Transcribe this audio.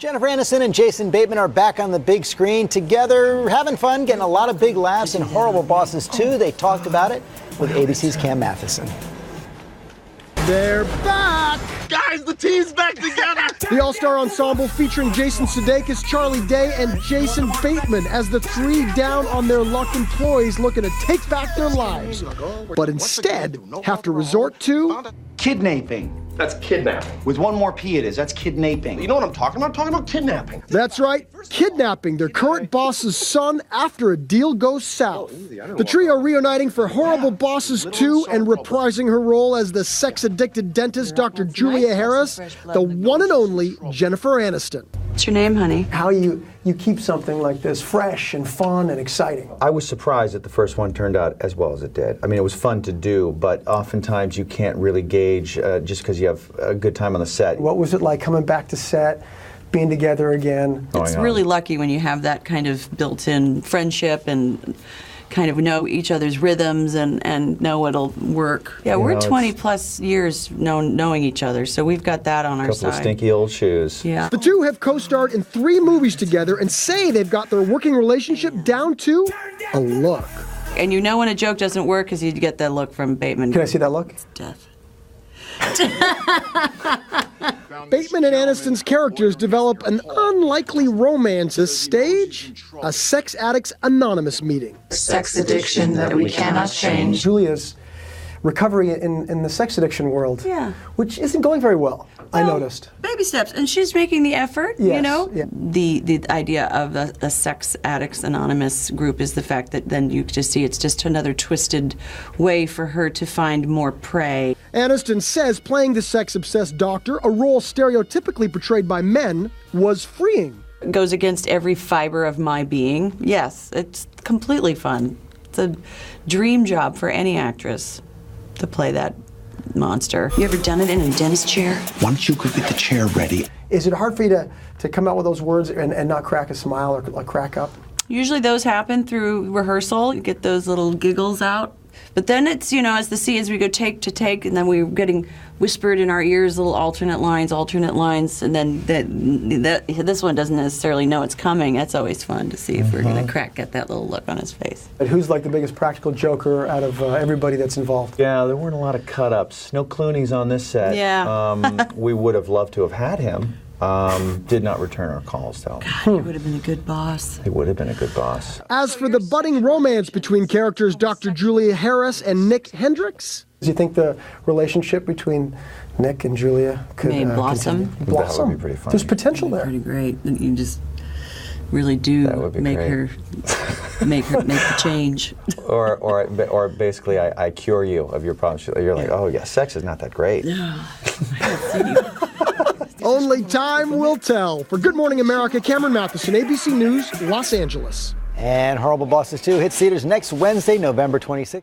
Jennifer Aniston and Jason Bateman are back on the big screen together, having fun, getting a lot of big laughs in Horrible Bosses 2. They talked about it with ABC's Cam Matheson. They're back! Guys, the team's back together! The all-star ensemble featuring Jason Sudeikis, Charlie Day, and Jason Bateman as the three down-on-their-luck employees looking to take back their lives, but instead have to resort to kidnapping. That's kidnapping. With one more P it is. That's kidnapping. You know what I'm talking about? I'm talking about kidnapping. That's right, kidnapping their current boss's son after a deal goes south. The trio reuniting for Horrible Bosses 2 and reprising her role as the sex-addicted dentist, Dr. Julia Harris, the one and only Jennifer Aniston. What's your name, honey? How you keep something like this fresh and fun and exciting. I was surprised that the first one turned out as well as it did. I mean, it was fun to do, but oftentimes you can't really gauge just because you have a good time on the set. What was it like coming back to set, being together again? It's really lucky when you have that kind of built-in friendship and kind of know each other's rhythms and know what'll work. Yeah, we're 20 plus years knowing each other, so we've got that on our side. Couple of stinky old shoes. Yeah. The two have co-starred in 3 movies together and say they've got their working relationship down to a look. And you know when a joke doesn't work because you get that look from Bateman. Can I see that look? It's death. Bateman and Aniston's characters develop an unlikely romance as stage a sex addicts anonymous meeting. Sex addiction that we cannot change. Julia's recovery in the sex addiction world, which isn't going very well, I noticed. Baby steps, and she's making the effort, Yes, you know? yeah. The idea of a Sex Addicts Anonymous group is the fact that then you just see it's just another twisted way for her to find more prey. Aniston says playing the sex-obsessed doctor, a role stereotypically portrayed by men, was freeing. It goes against every fiber of my being. Yes, it's completely fun. It's a dream job for any actress to play that monster. You ever done it in a dentist chair? Why don't you go get the chair ready? Is it hard for you to come out with those words and not crack a smile or crack up? Usually those happen through rehearsal. You get those little giggles out. But then it's, you know, as we go take to take, and then we're getting whispered in our ears little alternate lines, and then this one doesn't necessarily know it's coming. That's always fun to see if we're going to get that little look on his face. And who's like the biggest practical joker out of everybody that's involved? Yeah, there weren't a lot of cut-ups. No Clooney's on this set. Yeah. We would have loved to have had him. Did not return our calls, though. God, he would have been a good boss. He would have been a good boss. As for the budding romance between characters Dr. Julia Harris and Nick Hendricks, do you think the relationship between Nick and Julia could blossom? Blossom. That would be pretty funny. There's potential there. Pretty great. You just really do make her make the change. Or basically, I cure you of your problems. You're like, oh yeah, sex is not that great. only time will tell. For Good Morning America, Cameron Matheson, ABC News, Los Angeles. And Horrible Bosses 2 hits theaters next Wednesday, November 26th.